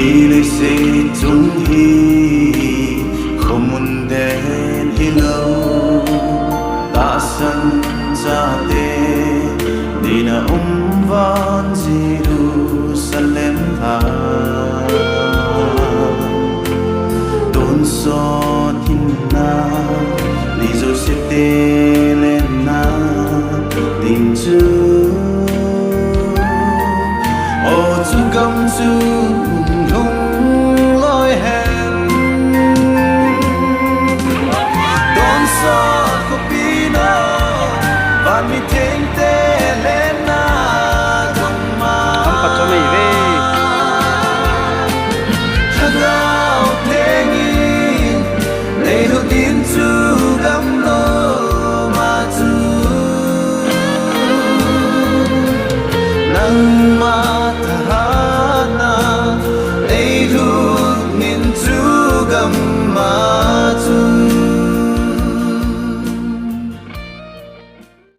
lệ sẽ tung hi không muốn đến hi lâu ta sân ra tê đi na van Jerusalem tha tôn so thiên na lý do sẽ tê lên na tình chữ ô chú cầm chú mi thênh tê lên na gồng ma không có cho mày về chắc gạo thế nghi lấy đầu tiên chú